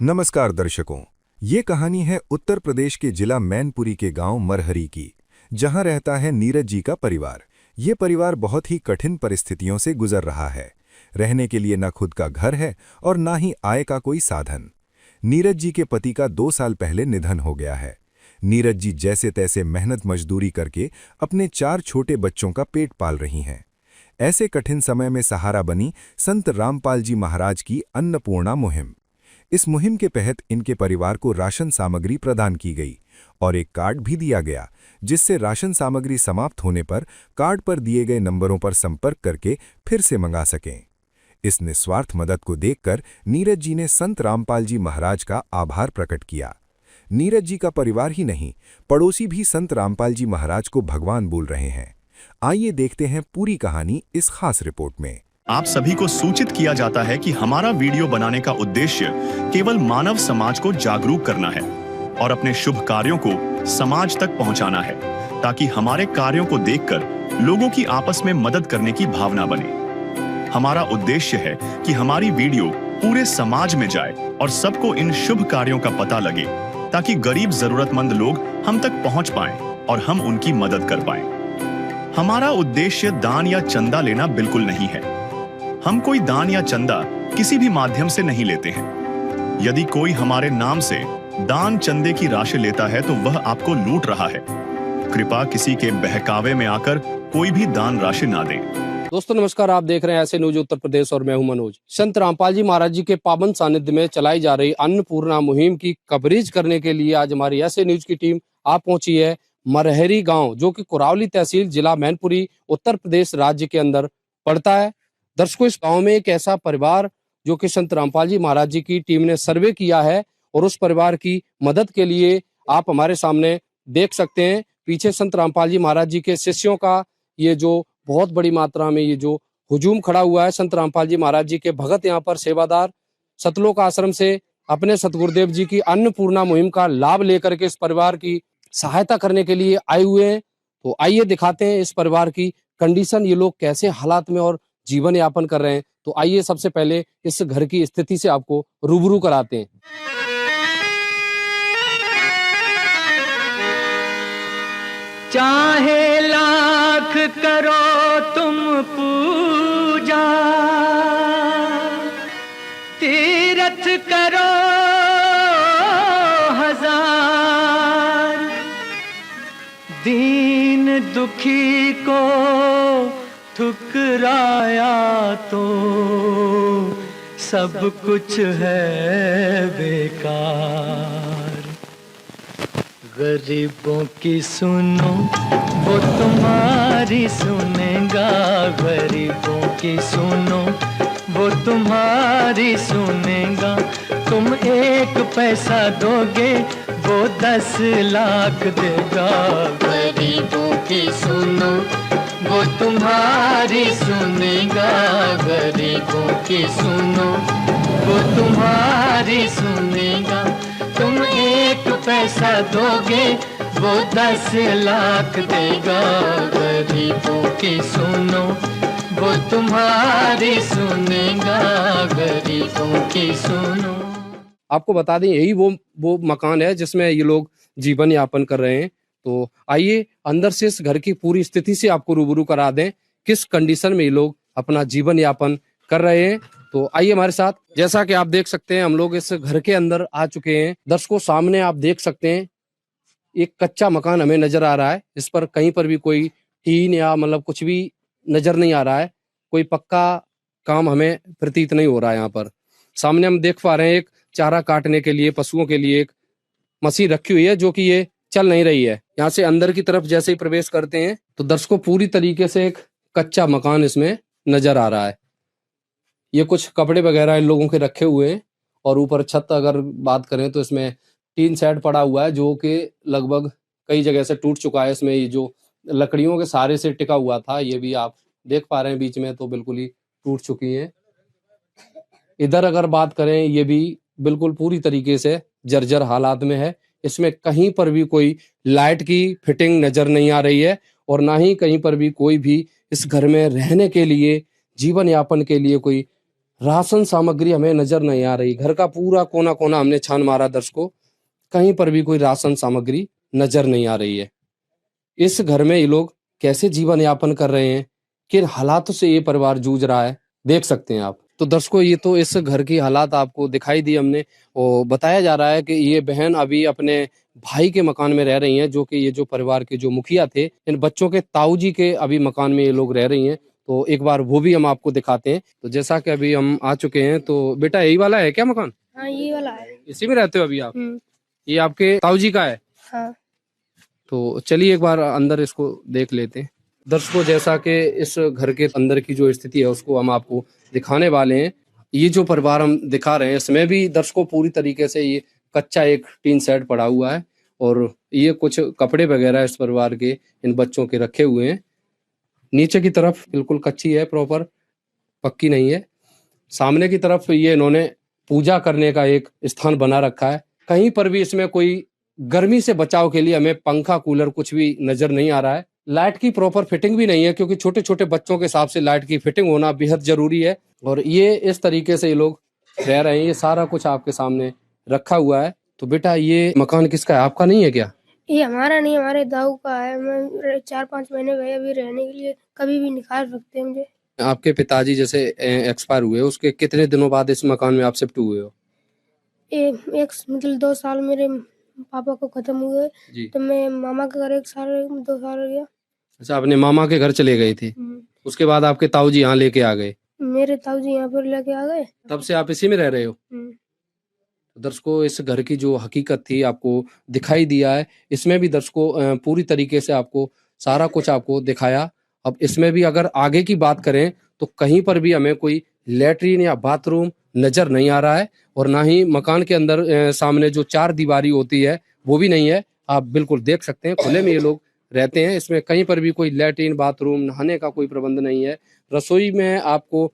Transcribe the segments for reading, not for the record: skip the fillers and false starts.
नमस्कार दर्शकों, ये कहानी है उत्तर प्रदेश के जिला मैनपुरी के गांव मरहरी की, जहां रहता है नीरज जी का परिवार। ये परिवार बहुत ही कठिन परिस्थितियों से गुजर रहा है। रहने के लिए न खुद का घर है और ना ही आय का कोई साधन। नीरज जी के पति का 2 साल पहले निधन हो गया है। नीरज जी जैसे तैसे मेहनत मजदूरी करके अपने 4 छोटे बच्चों का पेट पाल रही हैं। ऐसे कठिन समय में सहारा बनी संत रामपाल जी महाराज की अन्नपूर्णा मुहिम। इस मुहिम के तहत इनके परिवार को राशन सामग्री प्रदान की गई और एक कार्ड भी दिया गया, जिससे राशन सामग्री समाप्त होने पर कार्ड पर दिए गए नंबरों पर संपर्क करके फिर से मंगा सकें। इस निस्वार्थ मदद को देखकर नीरज जी ने संत रामपाल जी महाराज का आभार प्रकट किया। नीरज जी का परिवार ही नहीं, पड़ोसी भी संत रामपाल जी महाराज को भगवान बोल रहे हैं। आइए देखते हैं पूरी कहानी इस खास रिपोर्ट में। आप सभी को सूचित किया जाता है कि हमारा वीडियो बनाने का उद्देश्य केवल मानव समाज को जागरूक करना है और अपने शुभ कार्यों को समाज तक पहुंचाना है, ताकि हमारे कार्यों को देखकर लोगों की आपस में मदद करने की भावना बने। हमारा उद्देश्य है कि हमारी वीडियो पूरे समाज में जाए और सबको इन शुभ कार्यों का पता लगे, ताकि गरीब जरूरतमंद लोग हम तक पहुंच पाएं और हम उनकी मदद कर पाएं। हमारा उद्देश्य दान या चंदा लेना बिल्कुल नहीं है। हम कोई दान या चंदा किसी भी माध्यम से नहीं लेते हैं। यदि कोई हमारे नाम से दान चंदे की राशि लेता है तो वह आपको लूट रहा है। कृपया किसी के बहकावे में आकर कोई भी दान राशि ना दे। दोस्तों नमस्कार, आप देख रहे हैं ऐसे न्यूज उत्तर प्रदेश और मैं हूं मनोज। संत रामपाल जी महाराज जी के पावन सानिध्य में चलाई जा रही अन्नपूर्णा मुहिम की कवरेज करने के लिए आज हमारी ऐसे न्यूज की टीम आप पहुंची है मरहरी गांव, जो कि कुरावली तहसील जिला मैनपुरी उत्तर प्रदेश राज्य के अंदर पड़ता है। दर्शकों, इस गांव में एक ऐसा परिवार जो कि संत रामपाल जी महाराज जी की टीम ने सर्वे किया है और उस परिवार की मदद के लिए आप हमारे सामने देख सकते हैं। पीछे संत रामपाल जी महाराज जी के शिष्यों का ये जो बहुत बड़ी मात्रा में ये जो हुजूम खड़ा हुआ है। संत रामपाल जी महाराज जी के भगत यहाँ पर सेवादार सतलोक आश्रम से अपने सतगुरुदेव जी की अन्नपूर्णा मुहिम का लाभ लेकर के इस परिवार की सहायता करने के लिए आए हुए हैं। तो आइए दिखाते हैं इस परिवार की कंडीशन, ये लोग कैसे हालात में और जीवन यापन कर रहे हैं। तो आइए सबसे पहले इस घर की स्थिति से आपको रूबरू कराते हैं। चाहे लाख करो तुम पूजा, तीरथ करो हजार, दीन दुखी को ठुकराया तो सब कुछ है बेकार। गरीबों की सुनो वो तुम्हारी सुनेगा, गरीबों की सुनो वो तुम्हारी सुनेगा। तुम 1 पैसा दोगे वो 10 लाख देगा। गरीबों की सुनो वो तुम्हारी सुनेगा, गरीबों की सुनो वो तुम्हारी सुनेगा। तुम 1 पैसा दोगे वो 10 लाख देगा। गरीबों की सुनो वो तुम्हारी सुनेगा, गरीबों की सुनो। आपको बता दें यही वो मकान है जिसमें ये लोग जीवन यापन कर रहे हैं। तो आइए अंदर से इस घर की पूरी स्थिति से आपको रूबरू करा दें, किस कंडीशन में ये लोग अपना जीवन यापन कर रहे हैं। तो आइए हमारे साथ। जैसा कि आप देख सकते हैं हम लोग इस घर के अंदर आ चुके हैं। दर्शकों सामने आप देख सकते हैं एक कच्चा मकान हमें नजर आ रहा है। इस पर कहीं पर भी कोई टीन या मतलब कुछ भी नजर नहीं आ रहा है। कोई पक्का काम हमें प्रतीत नहीं हो रहा है। यहाँ पर सामने हम देख पा रहे हैं एक चारा काटने के लिए पशुओं के लिए एक मशीन रखी हुई है, जो कि ये चल नहीं रही है। यहाँ से अंदर की तरफ जैसे ही प्रवेश करते हैं तो दर्शकों पूरी तरीके से एक कच्चा मकान इसमें नजर आ रहा है। ये कुछ कपड़े वगैरह इन लोगों के रखे हुए हैं और ऊपर छत अगर बात करें तो इसमें टीन शेड पड़ा हुआ है, जो कि लगभग कई जगह से टूट चुका है। इसमें ये जो लकड़ियों के सहारे से टिका हुआ था ये भी आप देख पा रहे हैं बीच में तो बिल्कुल ही टूट चुकी है। इधर अगर बात करें ये भी बिल्कुल पूरी तरीके से जर्जर हालात में है। इसमें कहीं पर भी कोई लाइट की फिटिंग नजर नहीं आ रही है और ना ही कहीं पर भी कोई भी इस घर में रहने के लिए जीवन यापन के लिए कोई राशन सामग्री हमें नजर नहीं आ रही। घर का पूरा कोना कोना हमने छान मारा दर्शकों, कहीं पर भी कोई राशन सामग्री नजर नहीं आ रही है। इस घर में ये लोग कैसे जीवन यापन कर रहे हैं, किन हालातों से ये परिवार जूझ रहा है, देख सकते हैं आप। तो दर्शकों, ये तो इस घर की हालात आपको दिखाई दी हमने, और बताया जा रहा है कि ये बहन अभी अपने भाई के मकान में रह रही हैं, जो कि ये जो परिवार के जो मुखिया थे, इन बच्चों के ताऊजी के अभी मकान में ये लोग रह रही हैं। तो एक बार वो भी हम आपको दिखाते हैं। तो जैसा कि अभी हम आ चुके हैं, तो बेटा यही वाला है क्या मकान? हाँ, ये वाला है। इसी में रहते हो अभी आप? ये आपके ताऊजी का है? हाँ। तो चलिए एक बार अंदर इसको देख लेते हैं। दर्शकों, जैसा कि इस घर के अंदर की जो स्थिति है उसको हम आपको दिखाने वाले हैं। ये जो परिवार हम दिखा रहे हैं, इसमें भी दर्शकों पूरी तरीके से ये कच्चा एक टीन शेड पड़ा हुआ है, और ये कुछ कपड़े वगैरह इस परिवार के इन बच्चों के रखे हुए हैं। नीचे की तरफ बिल्कुल कच्ची है, प्रॉपर पक्की नहीं है। सामने की तरफ ये इन्होंने पूजा करने का एक स्थान बना रखा है। कहीं पर भी इसमें कोई गर्मी से बचाव के लिए हमें पंखा कूलर कुछ भी नजर नहीं आ रहा है। लाइट की प्रॉपर फिटिंग भी नहीं है, क्योंकि छोटे छोटे बच्चों के हिसाब से लाइट की फिटिंग होना बेहद जरूरी है। और ये इस तरीके से ये लोग रह रहे हैं। ये सारा कुछ आपके सामने रखा हुआ है। तो बेटा, ये मकान किसका है, आपका नहीं है क्या? ये हमारा नहीं, हमारे दाऊ का है। मैं 4-5 महीने गए अभी रहने के लिए, कभी भी निकाल सकते हैं मुझे। आपके पिताजी जैसे एक्सपायर हुए, उसके कितने दिनों बाद इस मकान में आप शिफ्ट हुए हो? मतलब 2 साल मेरे पापा को खत्म हुए, जी। तो मैं मामा के घर 1 साल 2 साल गया। अच्छा, अपने मामा के घर चले गए थे, उसके बाद आपके ताऊजी यहाँ लेके आ गए? मेरे ताऊ जी यहाँ पर लेके आ गए। तब से आप इसी में रह रहे हो? दर्शकों, इस घर की जो हकीकत थी आपको दिखाई दिया है। इसमें भी दर्शकों पूरी तरीके से आपको सारा कुछ आपको दिखाया। अब इसमें भी अगर आगे की बात करें, तो कहीं पर भी हमें कोई लेटरिन या बाथरूम नजर नहीं आ रहा है, और ना ही मकान के अंदर सामने जो 4 दीवारी होती है वो भी नहीं है। आप बिल्कुल देख सकते हैं, खुले में ये लोग रहते हैं। इसमें कहीं पर भी कोई लेटरिन बाथरूम नहाने का कोई प्रबंध नहीं है। रसोई में आपको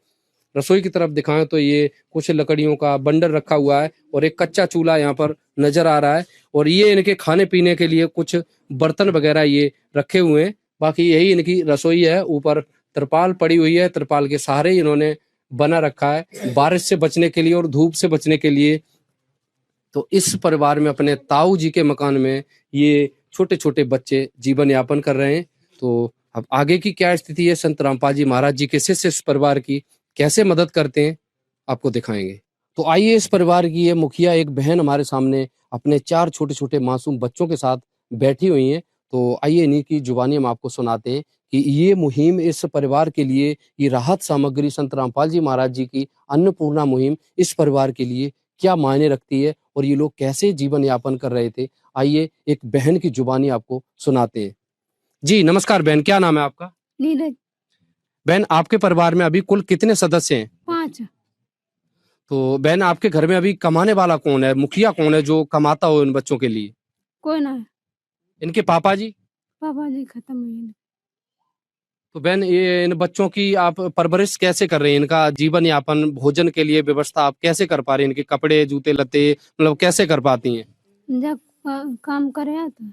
रसोई की तरफ दिखाएं तो ये कुछ लकड़ियों का बंडल रखा हुआ है, और एक कच्चा चूल्हा यहाँ पर नजर आ रहा है, और ये इनके खाने पीने के लिए कुछ बर्तन वगैरह ये रखे हुए हैं। बाकी यही इनकी रसोई है। ऊपर तिरपाल पड़ी हुई है, तिरपाल के सहारे इन्होंने बना रखा है बारिश से बचने के लिए और धूप से बचने के लिए। तो इस परिवार में अपने ताऊ जी के मकान में ये छोटे छोटे बच्चे जीवन यापन कर रहे हैं। तो अब आगे की क्या स्थिति है, संत रामपाल जी महाराज जी के शिष्य इस परिवार की कैसे मदद करते हैं, आपको दिखाएंगे। तो आइए, इस परिवार की ये मुखिया एक बहन हमारे सामने अपने 4 छोटे छोटे मासूम बच्चों के साथ बैठी हुई हैं। तो आइए इन्हीं की जुबानी हम आपको सुनाते हैं कि ये मुहिम इस परिवार के लिए, ये राहत सामग्री संत रामपाल जी महाराज जी की अन्नपूर्णा मुहिम इस परिवार के लिए क्या मायने रखती है, और ये लोग कैसे जीवन यापन कर रहे थे। आइए एक बहन की जुबानी आपको सुनाते हैं। जी नमस्कार बहन, क्या नाम है आपका? नीरज। बहन, आपके परिवार में अभी कुल कितने सदस्य हैं? 5। तो बहन, आपके घर में अभी कमाने वाला कौन है, मुखिया कौन है जो कमाता हो इन बच्चों के लिए? कोई ना है। इनके पापा जी? पापा जी खत्म हुए। तो बहन, ये इन बच्चों की आप परवरिश कैसे कर रहे हैं? इनका जीवन यापन, भोजन के लिए व्यवस्था आप कैसे कर पा रहे हैं? इनके कपड़े जूते लत्ते मतलब कैसे कर पाती हैं? जब काम करे तो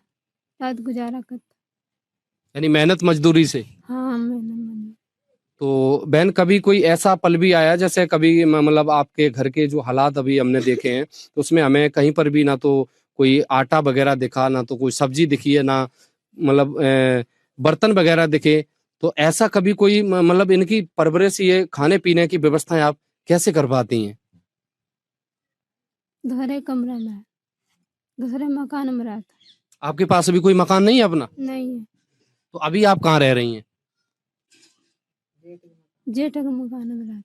रात गुजारा कर। यानी मेहनत मजदूरी से? हाँ, मैंने। तो बहन, कभी कोई ऐसा पल भी आया, जैसे कभी मतलब आपके घर के जो हालात अभी हमने देखे हैं, तो उसमें हमें कहीं पर भी ना तो कोई आटा वगैरह दिखा, ना तो कोई सब्जी दिखी है, ना मतलब बर्तन वगैरह दिखे। तो ऐसा कभी कोई मतलब इनकी परवरिश, ये खाने पीने की व्यवस्थाएं आप कैसे कर पाती हैं? दूसरे कमरे में, दूसरे मकान में रहता। आपके पास अभी कोई मकान नहीं है अपना? नहीं है। तो अभी आप कहाँ रह रही हैं? जेठ के मकान में रहता।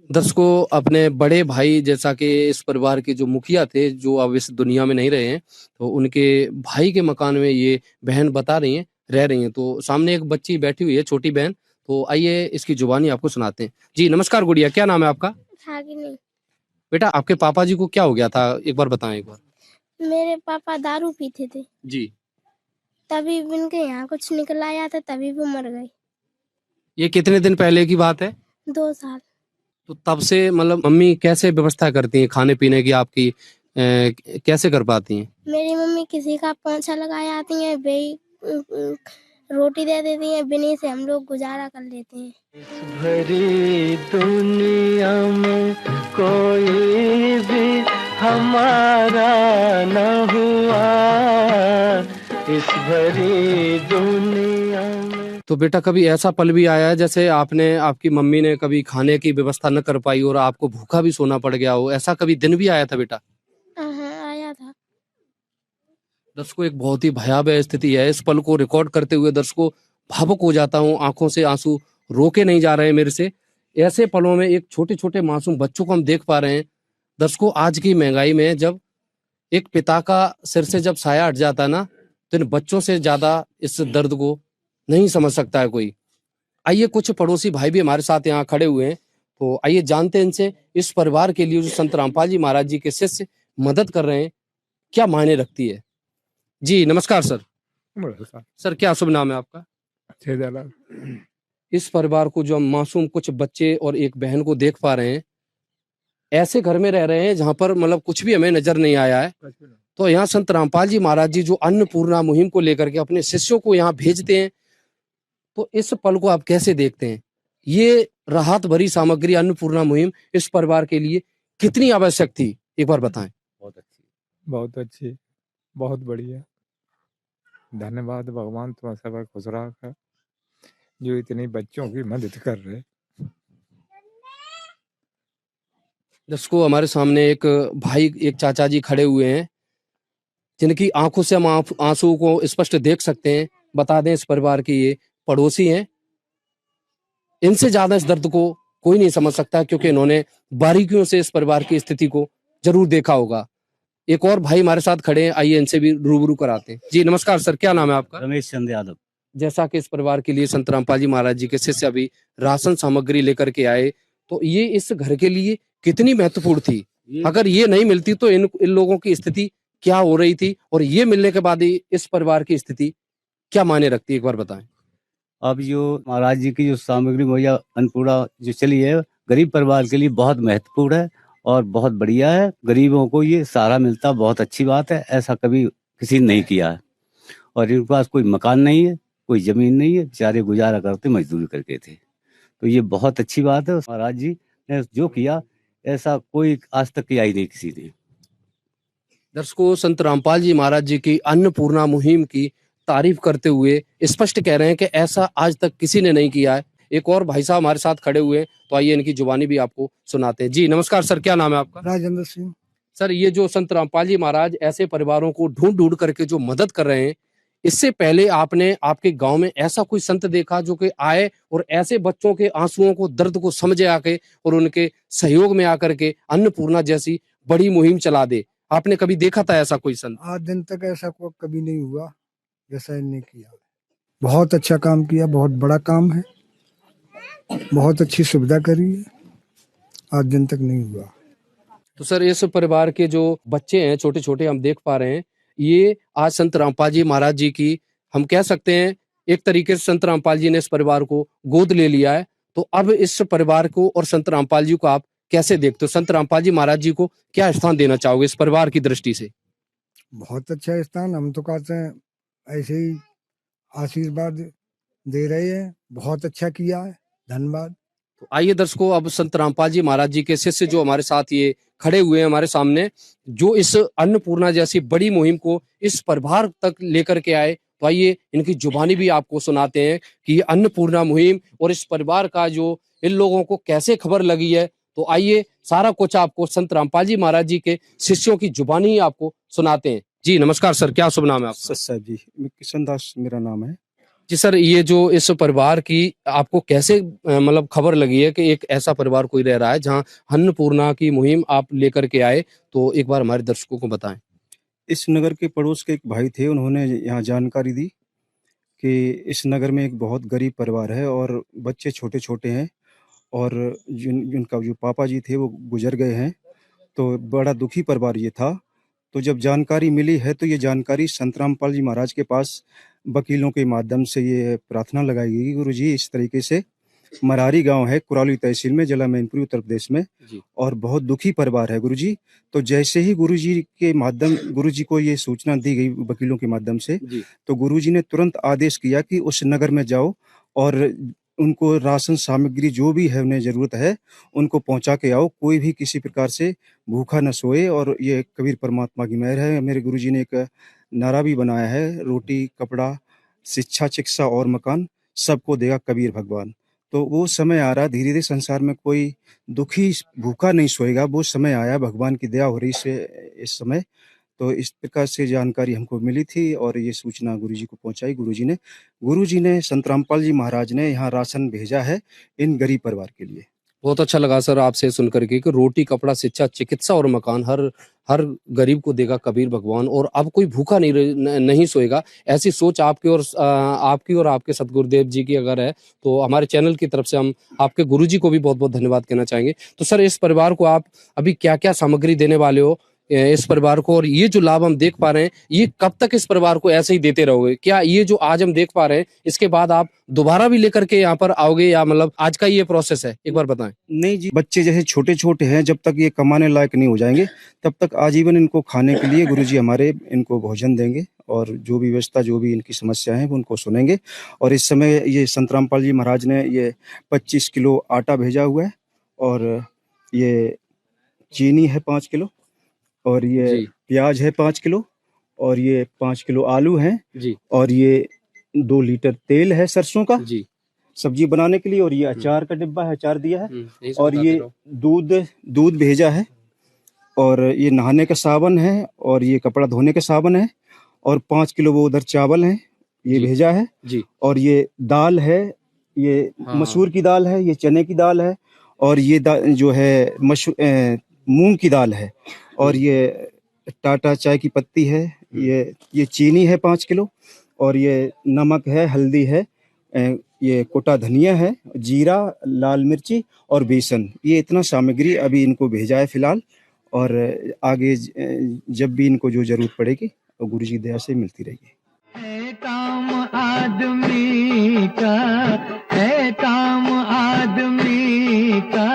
दर्शकों, अपने बड़े भाई जैसा कि इस परिवार के जो मुखिया थे, जो अब इस दुनिया में नहीं रहे हैं, तो उनके भाई के मकान में ये बहन बता रही हैं रह रही हैं। तो सामने एक बच्ची बैठी हुई है, छोटी बहन। तो आइए इसकी जुबानी आपको सुनाते हैं। जी नमस्कार गुड़िया, क्या नाम है आपका? नहीं। बेटा, आपके पापा जी को क्या हो गया था, एक बार बताएं एक बार। मेरे पापा दारू पीते थे, जी। तभी उनके यहाँ कुछ निकल आया था, तभी वो मर गए। ये कितने दिन पहले की बात है? 2 साल। तो तब से मतलब मम्मी कैसे व्यवस्था करती हैं खाने पीने की आपकी, कैसे कर पाती हैं? मेरी मम्मी किसी का पोंछा लगाए आती है, रोटी दे देती हैं, बिन्हीं से हम लोग गुजारा कर लेते हैं। इस भरी दुनिया में कोई भी हमारा न हुआ, इस भरी दुनिया में। तो बेटा कभी ऐसा पल भी आया है जैसे आपकी मम्मी ने कभी खाने की व्यवस्था न कर पाई और आपको भूखा भी सोना पड़ गया हो, ऐसा कभी दिन भी आया था बेटा? हाँ, आया था। दर्शकों, एक बहुत ही भयावह स्थिति है। इस पल को रिकॉर्ड करते हुए दर्शकों भावुक हो जाता हूँ, आंखों से आंसू रोके नहीं जा रहे हैं मेरे से। ऐसे पलों में एक छोटे छोटे मासूम बच्चों को हम देख पा रहे हैं। दर्शकों, आज की महंगाई में जब एक पिता का सिर से जब साया हट जाता है ना, तो इन बच्चों से ज्यादा इस दर्द को नहीं समझ सकता है कोई। आइए, कुछ पड़ोसी भाई भी हमारे साथ यहाँ खड़े हुए हैं, तो आइए जानते हैं इनसे इस परिवार के लिए जो संत रामपाल जी महाराज जी के शिष्य मदद कर रहे हैं क्या मायने रखती है। जी नमस्कार सर। सर क्या शुभ नाम है आपका? इस परिवार को जो हम मासूम कुछ बच्चे और एक बहन को देख पा रहे हैं, ऐसे घर में रह रहे हैं जहां पर मतलब कुछ भी हमें नजर नहीं आया है, तो यहाँ संत रामपाल जी महाराज जी जो अन्नपूर्णा मुहिम को लेकर के अपने शिष्यों को यहाँ भेजते हैं, तो इस पल को आप कैसे देखते हैं? ये राहत भरी सामग्री अन्नपूर्णा मुहिम इस परिवार के लिए कितनी आवश्यक थी, एक बार बताएं। बहुत अच्छी, बहुत अच्छी, बहुत बढ़िया। धन्यवाद भगवान, तुम्हारा सब खुश रखा जो इतनी बच्चों की मदद कर रहे। दर्शकों, हमारे सामने एक भाई, एक चाचा जी खड़े हुए हैं जिनकी आंखों से हम आंसू को स्पष्ट देख सकते हैं। बता दें, इस परिवार के ये पड़ोसी हैं। इनसे ज्यादा इस दर्द को कोई नहीं समझ सकता, क्योंकि इन्होंने बारीकियों से इस परिवार की स्थिति को जरूर देखा होगा। एक और भाई हमारे साथ खड़े हैं, आइए इनसे भी रूबरू कराते हैं। जी नमस्कार सर, क्या नाम है आपका? रमेश चंद्र यादव। जैसा कि इस परिवार के लिए संत रामपाल जी महाराज जी के शिष्य अभी राशन सामग्री लेकर के आए, तो ये इस घर के लिए कितनी महत्वपूर्ण थी? अगर ये नहीं मिलती तो इन लोगों की स्थिति क्या हो रही थी, और ये मिलने के बाद ही इस परिवार की स्थिति क्या मायने रखती है, एक बार बताएं। अब जो महाराज जी की जो सामग्री मुहैया अन्नपूर्णा जो चली है, गरीब परिवार के लिए बहुत महत्वपूर्ण है और बहुत बढ़िया है। गरीबों को ये सहारा मिलता, बहुत अच्छी बात है। ऐसा कभी किसी ने नहीं किया है। और इनके पास कोई मकान नहीं है, कोई जमीन नहीं है, बेचारे गुजारा करते मजदूरी करके थे। तो ये बहुत अच्छी बात है। महाराज जी ने जो किया ऐसा कोई आज तक किया ही नहीं किसी ने। दर्शकों, संत रामपाल जी महाराज जी की अन्नपूर्णा मुहिम की तारीफ करते हुए स्पष्ट कह रहे हैं कि ऐसा आज तक किसी ने नहीं किया है। एक और भाई साहब हमारे साथ खड़े हुए हैं, तो आइए इनकी जुबानी भी आपको सुनाते हैं। जी नमस्कार सर, क्या नाम है आपका? राजेंद्र सिंह। सर, ये जो संत रामपाल जी महाराज ऐसे परिवारों को ढूंढ ढूंढ करके जो मदद कर रहे हैं, इससे पहले आपने आपके गांव में ऐसा कोई संत देखा जो कि आए और ऐसे बच्चों के आंसुओं को, दर्द को समझे आके और उनके सहयोग में आकर के अन्नपूर्णा जैसी बड़ी मुहिम चला दे? आपने कभी देखा था ऐसा कोई संत? आज दिन तक ऐसा कभी नहीं हुआ जैसा इनने किया। बहुत अच्छा काम किया, बहुत बड़ा काम है, बहुत अच्छी सुविधा करी है, आज दिन तक नहीं हुआ। तो सर, इस परिवार के जो बच्चे हैं छोटे छोटे, हम देख पा रहे हैं, ये आज संत रामपाल जी महाराज जी की, हम कह सकते हैं एक तरीके से संत रामपाल जी ने इस परिवार को गोद ले लिया है। तो अब इस परिवार को और संत रामपाल जी को आप कैसे देखते हो? संत रामपाल जी महाराज जी को क्या स्थान देना चाहोगे इस परिवार की दृष्टि से? बहुत अच्छा स्थान, हम तो कहते हैं ऐसे ही आशीर्वाद दे रहे हैं। बहुत अच्छा किया है, धन्यवाद। तो आइए दर्शकों, अब संत रामपाल जी महाराज जी के शिष्य जो हमारे साथ ये खड़े हुए हैं हमारे सामने, जो इस अन्नपूर्णा जैसी बड़ी मुहिम को इस परिवार तक लेकर के आए, तो आइए इनकी जुबानी भी आपको सुनाते हैं कि ये अन्नपूर्णा मुहिम और इस परिवार का जो इन लोगों को कैसे खबर लगी है। तो आइए सारा कुछ आपको संत रामपाल जी महाराज जी के शिष्यों की जुबानी ही आपको सुनाते हैं। जी नमस्कार सर, क्या शुभ नाम है आपका? साहब जी, किशन दास मेरा नाम है। जी सर, ये जो इस परिवार की आपको कैसे मतलब खबर लगी है कि एक ऐसा परिवार कोई रह रहा है जहां अन्नपूर्णा की मुहिम आप लेकर के आए, तो एक बार हमारे दर्शकों को बताएं। इस नगर के पड़ोस के एक भाई थे, उन्होंने यहाँ जानकारी दी कि इस नगर में एक बहुत गरीब परिवार है और बच्चे छोटे छोटे हैं और जिनका जो पापा जी थे वो गुजर गए हैं, तो बड़ा दुखी परिवार ये था। तो जब जानकारी मिली है तो ये जानकारी संत रामपाल जी महाराज के पास वकीलों के माध्यम से ये प्रार्थना लगाई गई, गुरु जी इस तरीके से मरारी गांव है, कुराली तहसील में, जिला मैनपुरी, उत्तर प्रदेश में, जी और बहुत दुखी परिवार है गुरुजी। तो जैसे ही गुरुजी को ये सूचना दी गई वकीलों के माध्यम से, जी तो गुरुजी ने तुरंत आदेश किया कि उस नगर में जाओ और उनको राशन सामग्री जो भी है उन्हें जरूरत है उनको पहुंचा के आओ, कोई भी किसी प्रकार से भूखा न सोए। और ये कबीर परमात्मा की मेहर है। मेरे गुरुजी ने एक नारा भी बनाया है, रोटी कपड़ा शिक्षा चिकित्सा और मकान सबको देगा कबीर भगवान। तो वो समय आ रहा, धीरे धीरे संसार में कोई दुखी भूखा नहीं सोएगा, वो समय आया, भगवान की दया हो रही से इस समय। तो इस प्रकार से जानकारी हमको मिली थी और ये सूचना गुरुजी को पहुंचाई। गुरुजी ने संत रामपाल जी महाराज ने यहाँ राशन भेजा है इन गरीब परिवार के लिए। बहुत अच्छा लगा सर आपसे सुन करके कि रोटी कपड़ा शिक्षा चिकित्सा और मकान हर हर गरीब को देगा कबीर भगवान, और अब कोई भूखा नहीं सोएगा। ऐसी सोच आपकी और आपके सतगुरुदेव जी की अगर है तो हमारे चैनल की तरफ से हम आपके गुरुजी को भी बहुत बहुत धन्यवाद कहना चाहेंगे। तो सर इस परिवार को आप अभी क्या क्या सामग्री देने वाले हो इस परिवार को, और ये जो लाभ हम देख पा रहे हैं ये कब तक इस परिवार को ऐसे ही देते रहोगे? क्या ये जो आज हम देख पा रहे हैं इसके बाद आप दोबारा भी लेकर के यहाँ पर आओगे, या मतलब आज का ये प्रोसेस है, एक बार बताएं। नहीं जी, बच्चे जैसे छोटे छोटे हैं, जब तक ये कमाने लायक नहीं हो जाएंगे तब तक आजीवन इनको खाने के लिए गुरुजी हमारे इनको भोजन देंगे, और जो भी व्यवस्था, जो भी इनकी समस्या है वो उनको सुनेंगे। और इस समय ये संत रामपाल जी महाराज ने ये 25 किलो आटा भेजा हुआ है, और ये चीनी है 5 किलो, और ये जी प्याज है 5 किलो, और ये 5 किलो आलू हैं, जी और ये 2 लीटर तेल है सरसों का जी सब्जी बनाने के लिए, और ये अचार का डिब्बा है, अचार दिया है, यही और बताते ये रहो। दूध भेजा है, और ये नहाने का साबुन है, और ये कपड़ा धोने का साबुन है, और 5 किलो वो उधर चावल है ये जी भेजा है, जी और ये दाल है, ये हाँ मसूर की दाल है, ये चने की दाल है, और ये जो है मूंग की दाल है, और ये टाटा चाय की पत्ती है, ये चीनी है 5 किलो, और ये नमक है, हल्दी है, ये कोटा धनिया है, जीरा, लाल मिर्ची और बेसन। ये इतना सामग्री अभी इनको भेजा है फिलहाल, और आगे जब भी इनको जो जरूरत पड़ेगी वो गुरुजी की दया से मिलती रहेगी। है काम आदमी का, है काम आदमी का,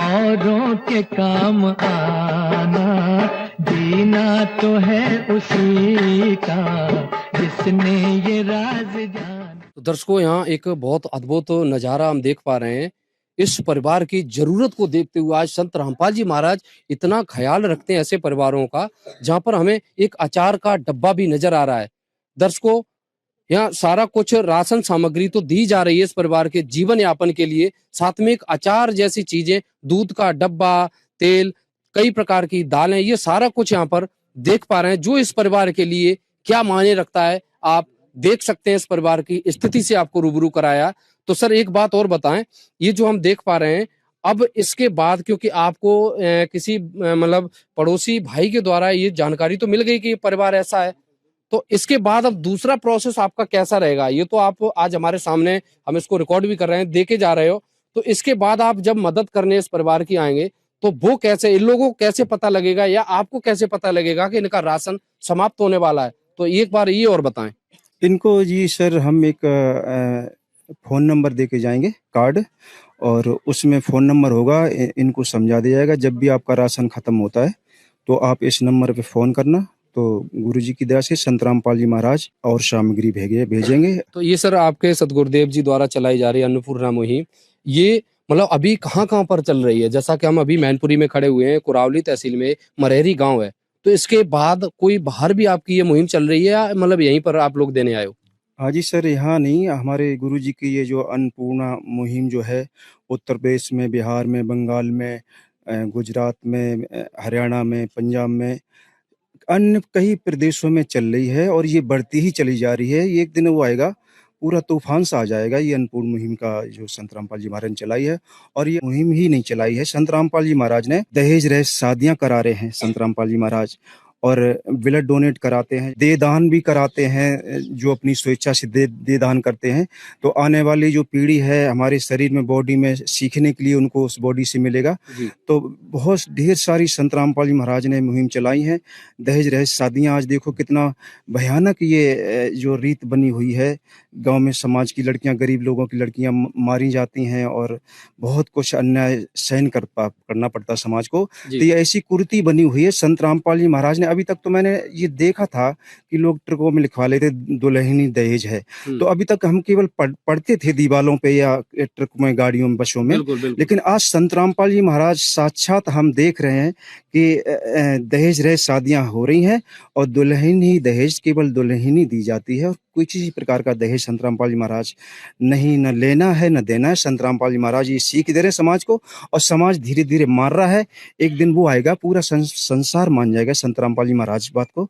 औरों के काम आना, जीना तो है उसी का जिसने ये राज जाना। तो दर्शकों यहाँ एक बहुत अद्भुत नजारा हम देख पा रहे हैं। इस परिवार की जरूरत को देखते हुए आज संत रामपाल जी महाराज इतना ख्याल रखते हैं ऐसे परिवारों का, जहां पर हमें एक अचार का डब्बा भी नजर आ रहा है। दर्शकों यहाँ सारा कुछ राशन सामग्री तो दी जा रही है इस परिवार के जीवन यापन के लिए, साथ में एक अचार जैसी चीजें, दूध का डब्बा, तेल, कई प्रकार की दालें, ये सारा कुछ यहाँ पर देख पा रहे हैं जो इस परिवार के लिए क्या मायने रखता है। आप देख सकते हैं इस परिवार की स्थिति से आपको रूबरू कराया। तो सर एक बात और बताएं, ये जो हम देख पा रहे हैं अब इसके बाद, क्योंकि आपको किसी मतलब पड़ोसी भाई के द्वारा ये जानकारी तो मिल गई कि ये परिवार ऐसा है, तो इसके बाद अब दूसरा प्रोसेस आपका कैसा रहेगा? ये तो आप आज हमारे सामने, हम इसको रिकॉर्ड भी कर रहे हैं, देखे जा रहे हो, तो इसके बाद आप जब मदद करने इस परिवार की आएंगे तो वो कैसे, इन लोगों को कैसे पता लगेगा, या आपको कैसे पता लगेगा कि इनका राशन समाप्त होने वाला है? तो एक बार ये और बताएं। इनको जी सर हम एक फ़ोन नंबर दे के जाएंगे, कार्ड, और उसमें फ़ोन नंबर होगा, इनको समझा दिया जाएगा जब भी आपका राशन ख़त्म होता है तो आप इस नंबर पे फ़ोन करना, तो गुरुजी की दया से संत रामपाल जी महाराज और सामग्री भेजेंगे। तो ये सर आपके सतगुरुदेव जी द्वारा चलाई जा रही अन्नपूर्णा मुहिम, ये मतलब अभी कहाँ पर चल रही है? जैसा कि हम अभी मैनपुरी में खड़े हुए हैं, कुरावली तहसील में मरहरी गांव है, तो इसके बाद कोई बाहर भी आपकी ये मुहिम चल रही है, या मतलब यहीं पर आप लोग देने आए हो? हाँ जी सर, यहाँ नहीं, हमारे गुरुजी की ये जो अन्नपूर्णा मुहिम जो है उत्तर प्रदेश में, बिहार में, बंगाल में, गुजरात में, हरियाणा में, पंजाब में, अन्य कई प्रदेशों में चल रही है, और ये बढ़ती ही चली जा रही है। ये एक दिन वो आएगा, पूरा तूफान सा आ जाएगा। ये अन्नपूर्ण मुहिम का जो संत रामपाल जी महाराज ने चलाई है, और ये मुहिम ही नहीं चलाई है, संत रामपाल जी महाराज ने दहेज रहित शादियां करा रहे हैं संत रामपाल जी महाराज, और ब्लड डोनेट कराते हैं, दे दान भी कराते हैं, जो अपनी स्वेच्छा से दे दान करते हैं। तो आने वाली जो पीढ़ी है हमारे शरीर में, बॉडी में सीखने के लिए उनको उस बॉडी से मिलेगा। जी तो बहुत ढेर सारी संत रामपाल जी महाराज ने मुहिम चलाई है। दहेज रहित शादियाँ, आज देखो कितना भयानक ये जो रीत बनी हुई है। गांव में समाज की लड़कियां, गरीब लोगों की लड़कियां मारी जाती हैं और बहुत कुछ अन्याय सहन करना पड़ता समाज को। तो जी ये ऐसी कुरीति बनी हुई है। संत रामपाल जी महाराज ने, अभी तक तो मैंने ये देखा था कि लोग ट्रकों में लिखवा लेते दुल्हनी दहेज है, तो अभी तक हम केवल पढ़ते थे दीवालों पे या ट्रक में, गाड़ियों में, बसों में। बिल्कुल बिल्कुल लेकिन आज संत रामपाल जी महाराज साक्षात हम देख रहे हैं कि दहेज रहित शादियां हो रही हैं और दुल्हन ही दहेज, केवल दुल्हन ही दी जाती है और किसी प्रकार का दहेज संत रामपाल जी महाराज नहीं, न लेना है न देना है। संत रामपाल जी महाराज ये सीख दे रहे हैं समाज को और समाज धीरे धीरे मान रहा है। एक दिन वो आएगा, पूरा संसार मान जाएगा संत रामपाल जी महाराज बात को।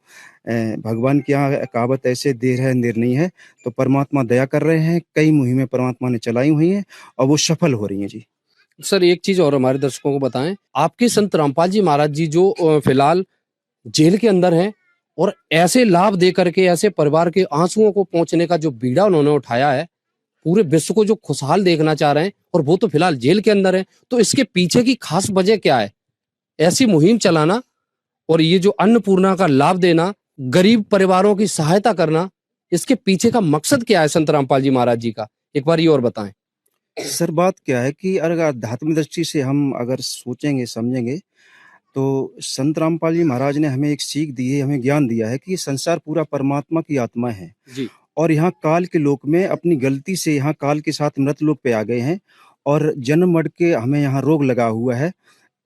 भगवान की यहाँ कहावत ऐसे देर है अंधेर नहीं है, तो परमात्मा दया कर रहे हैं। कई मुहिमें परमात्मा ने चलाई हुई हैं और वो सफल हो रही हैं जी। सर एक चीज और हमारे दर्शकों को बताएं, आपके संत रामपाल जी महाराज जी जो फिलहाल जेल के अंदर हैं और ऐसे लाभ दे करके ऐसे परिवार के आंसुओं को पहुंचने का जो बीड़ा उन्होंने उठाया है, पूरे विश्व को जो खुशहाल देखना चाह रहे हैं, और वो तो फिलहाल जेल के अंदर है, तो इसके पीछे की खास वजह क्या है? ऐसी मुहिम चलाना और ये जो अन्नपूर्णा का लाभ देना, गरीब परिवारों की सहायता करना, इसके पीछे का मकसद क्या है संत रामपाल जी महाराज जी का? एक बार ये और बताएं। सर बात क्या है कि अगर आध्यात्मिक दृष्टि से हम अगर सोचेंगे समझेंगे, तो संत रामपाल जी महाराज ने हमें एक सीख दी है, हमें ज्ञान दिया है कि ये संसार पूरा परमात्मा की आत्मा है जी और यहाँ काल के लोक में अपनी गलती से यहाँ काल के साथ मृत लोक पे आ गए हैं और जन्म मर के हमें यहाँ रोग लगा हुआ है।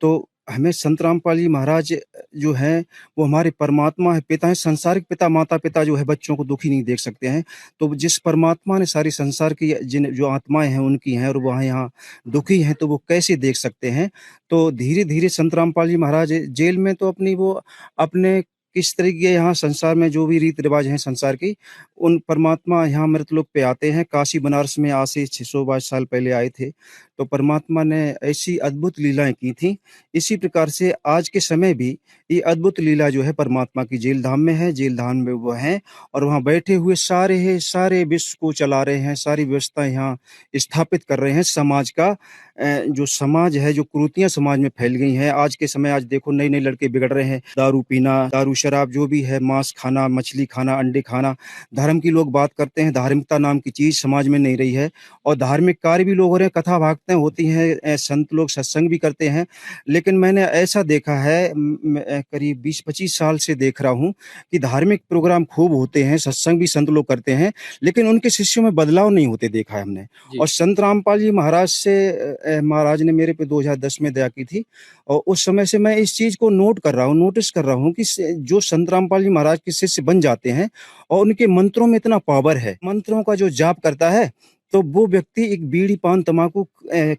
तो हमें संत रामपाल जी महाराज जो हैं वो हमारे परमात्मा है, पिता है, संसारिक पिता, माता पिता जो है बच्चों को दुखी नहीं देख सकते हैं। तो जिस परमात्मा ने सारी संसार की जिन जो आत्माएं हैं उनकी हैं और वह यहाँ दुखी हैं, तो वो कैसे देख सकते हैं? तो धीरे धीरे संत रामपाल जी महाराज जेल में तो अपनी वो अपने किस तरीके यहाँ संसार में जो भी रीति रिवाज हैं संसार की, उन परमात्मा यहाँ मृतलोक पे आते हैं। काशी बनारस में आज से 622 साल पहले आए थे, तो परमात्मा ने ऐसी अद्भुत लीलाएं की थी। इसी प्रकार से आज के समय भी ये अद्भुत लीला जो है परमात्मा की जेल धाम में है, जेल धाम में वो हैं और वहाँ बैठे हुए सारे विश्व को चला रहे हैं, सारी व्यवस्था यहाँ स्थापित कर रहे हैं। समाज का जो समाज है, जो कुरीतियां समाज में फैल गई हैं आज के समय, आज देखो नए नए लड़के बिगड़ रहे हैं, दारू पीना, दारू शराब जो भी है, मांस खाना, मछली खाना, अंडे खाना। धर्म की लोग बात करते हैं, धार्मिकता नाम की चीज समाज में नहीं रही है और धार्मिक कार्य भी लोग हो रहे हैं, कथा भागतें होती हैं, संत लोग सत्संग भी करते हैं। लेकिन मैंने ऐसा देखा है, करीब 20-25 साल से देख रहा हूँ कि धार्मिक प्रोग्राम खूब होते हैं, सत्संग भी संत लोग करते हैं, लेकिन उनके शिष्यों में बदलाव नहीं होते देखा है हमने। और संत रामपाल जी महाराज से महाराज ने मेरे पे 2010 में दया की थी और उस समय से मैं इस चीज को नोटिस कर रहा हूँ कि जो संत रामपाल जी महाराज के शिष्य बन जाते हैं और उनके मंत्रों में इतना पावर है, मंत्रों का जो जाप करता है, तो वो व्यक्ति एक बीड़ी पान तम्बाकू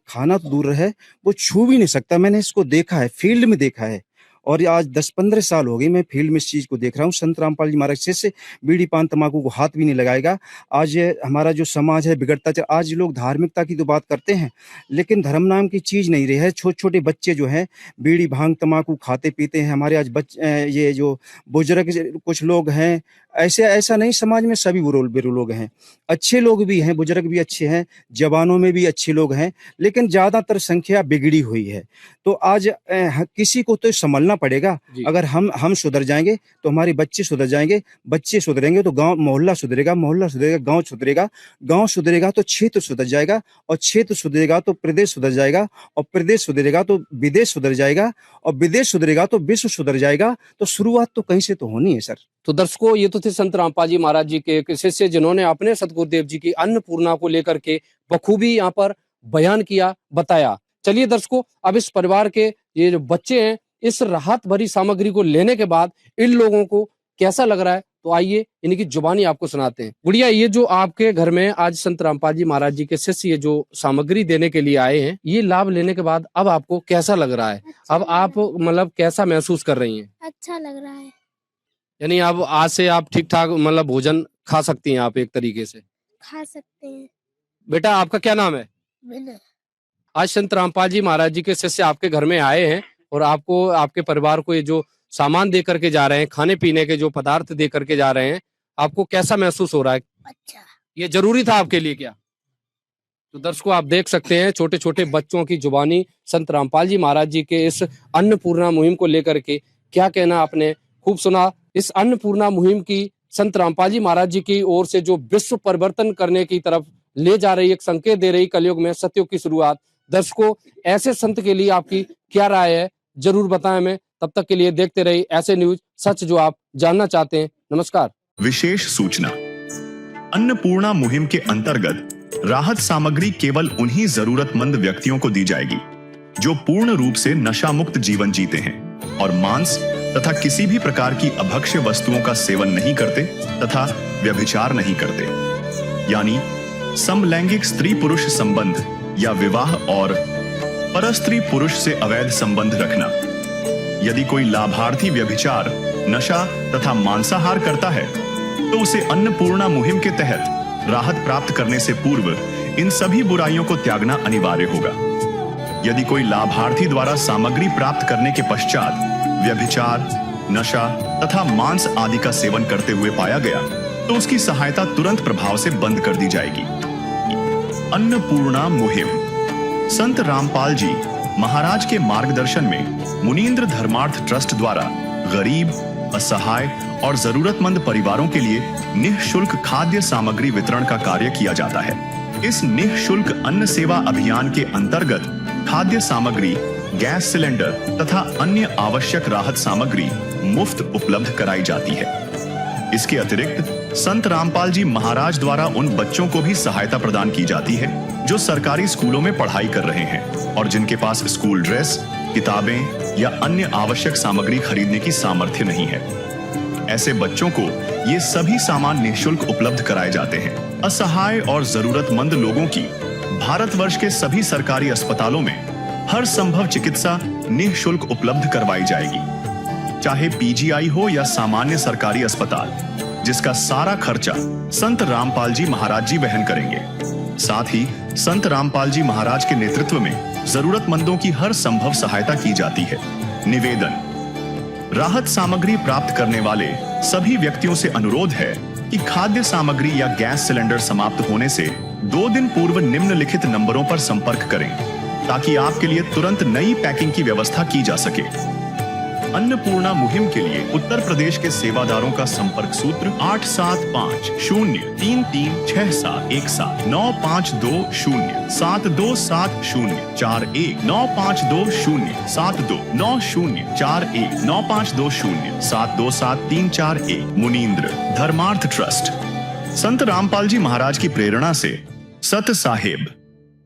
खाना तो दूर रहे, वो छू भी नहीं सकता। मैंने इसको देखा है, फील्ड में देखा है और आज 10-15 साल हो गए मैं फील्ड में इस चीज को देख रहा हूँ। संत रामपाल जी महाराज से बीड़ी पान तम्बाकू को हाथ भी नहीं लगाएगा। आज हमारा जो समाज है बिगड़ता चल, आज लोग धार्मिकता की तो बात करते हैं लेकिन धर्म नाम की चीज नहीं रही है। छोटे छोटे बच्चे जो हैं बीड़ी भांग तम्बाकू खाते पीते हैं। हमारे आज ये जो बुजुर्ग कुछ लोग हैं, ऐसा नहीं, समाज में सभी बुरे लोग हैं, अच्छे लोग भी हैं, बुजुर्ग भी अच्छे हैं, जवानों में भी अच्छे लोग हैं, लेकिन ज्यादातर संख्या बिगड़ी हुई है। तो आज किसी को तो संभलना पड़ेगा। अगर हम सुधर जाएंगे तो हमारे बच्चे सुधर जाएंगे, बच्चे सुधरेंगे तो गांव मोहल्ला सुधरेगा, मोहल्ला सुधरेगा गांव सुधरेगा, गांव सुधरेगा तो क्षेत्र सुधर जाएगा और क्षेत्र सुधरेगा तो प्रदेश सुधर जाएगा और प्रदेश सुधरेगा तो विदेश सुधर जाएगा और विदेश सुधरेगा तो विश्व सुधर जाएगा। तो शुरुआत तो कहीं से तो होनी है सर। तो दर्शकों, ये तो थे संत रामपाल जी महाराज जी के एक शिष्य जिन्होंने अपने सतगुरुदेव जी की अन्नपूर्णा को लेकर के बखूबी यहाँ पर बयान किया, बताया। चलिए दर्शकों, अब इस परिवार के ये जो बच्चे हैं, इस राहत भरी सामग्री को लेने के बाद इन लोगों को कैसा लग रहा है, तो आइए इनकी जुबानी आपको सुनाते हैं। गुड़िया, ये जो आपके घर में आज संत रामपाल जी महाराज जी के शिष्य ये जो सामग्री देने के लिए आए हैं, ये लाभ लेने के बाद अब आपको कैसा लग रहा है? अब आप मतलब कैसा महसूस कर रही हैं? अच्छा लग रहा है। यानी अब आज से आप ठीक ठाक मतलब भोजन खा सकती हैं, आप एक तरीके से खा सकते हैं। बेटा, आपका क्या नाम है? विनय। आज संत रामपाल जी महाराज जी के शिष्य आपके घर में आए हैं और आपको, आपके परिवार को ये जो सामान दे करके जा रहे हैं, खाने पीने के जो पदार्थ दे करके जा रहे हैं, आपको कैसा महसूस हो रहा है? अच्छा। ये जरूरी था आपके लिए क्या? तो दर्शकों, आप देख सकते हैं छोटे छोटे बच्चों की जुबानी संत रामपाल जी महाराज जी के इस अन्नपूर्णा मुहिम को लेकर के क्या कहना आपने खूब सुना। इस अन्नपूर्णा मुहिम की संत रामपाल जी महाराज जी की ओर से जो विश्व परिवर्तन करने की तरफ ले जा रही, एक संकेत दे रही कलयुग में सत्युग की शुरुआत। दर्शकों, ऐसे संत के लिए आपकी क्या राय है, जरूर बताएं हमें। तब तक के लिए देखते रहिए ऐसे न्यूज, सच जो आप जानना चाहते हैं। नमस्कार। विशेष सूचना, अन्नपूर्णा मुहिम के अंतर्गत राहत सामग्री केवल उन्हीं जरूरतमंद व्यक्तियों को दी जाएगी जो पूर्ण रूप से नशा मुक्त जीवन जीते हैं और मांस तथा किसी भी प्रकार की अभक्ष्य वस्तुओं का सेवन नहीं करते तथा व्यभिचार नहीं करते, यानी समलैंगिक स्त्री पुरुष संबंध या विवाह और परस्त्री पुरुष से अवैध संबंध रखना। यदि कोई लाभार्थी व्यभिचार, नशा तथा मांसाहार करता है तो उसे अन्नपूर्णा मुहिम के तहत राहत प्राप्त करने से पूर्व इन सभी बुराइयों को त्यागना अनिवार्य होगा। यदि कोई लाभार्थी द्वारा सामग्री प्राप्त करने के पश्चात व्यभिचार, नशा तथा मांस आदि का सेवन करते हुए पाया गया तो उसकी सहायता तुरंत प्रभाव से बंद कर दी जाएगी। अन्नपूर्णा मुहिम संत रामपाल जी महाराज के मार्गदर्शन में मुनींद्र धर्मार्थ ट्रस्ट द्वारा गरीब, असहाय और जरूरतमंद परिवारों के लिए निःशुल्क खाद्य सामग्री वितरण का कार्य किया जाता है। इस निःशुल्क अन्न सेवा अभियान के अंतर्गत खाद्य सामग्री, गैस सिलेंडर तथा अन्य आवश्यक राहत सामग्री मुफ्त उपलब्ध कराई जाती है। इसके अतिरिक्त संत रामपाल जी महाराज द्वारा उन बच्चों को भी सहायता प्रदान की जाती है जो सरकारी स्कूलों में पढ़ाई कर रहे हैं और जिनके पास स्कूल ड्रेस, किताबें या अन्य आवश्यक सामग्री खरीदने की सामर्थ्य नहीं है। ऐसे बच्चों को ये सभी सामान निःशुल्क उपलब्ध कराए जाते हैं। असहाय और जरूरतमंद लोगों की भारतवर्ष के सभी सरकारी अस्पतालों में हर संभव चिकित्सा निःशुल्क उपलब्ध करवाई जाएगी, चाहे पीजीआई हो या सामान्य सरकारी अस्पताल, जिसका सारा खर्चा संत रामपाल जी महाराज जी वहन करेंगे। साथ ही संत रामपाल जी महाराज के नेतृत्व में जरूरतमंदों की हर संभव सहायता की जाती है। निवेदन, राहत सामग्री प्राप्त करने वाले सभी व्यक्तियों से अनुरोध है कि खाद्य सामग्री या गैस सिलेंडर समाप्त होने से 2 दिन पूर्व निम्नलिखित नंबरों पर संपर्क करें ताकि आपके लिए तुरंत नई पैकिंग की व्यवस्था की जा सके। अन्नपूर्णा मुहिम के लिए उत्तर प्रदेश के सेवादारों का संपर्क सूत्र 8750336717 95207270727041 952072909041 9520727341। मुनींद्र धर्मार्थ ट्रस्ट, संत रामपाल जी महाराज की प्रेरणा से सत साहेब।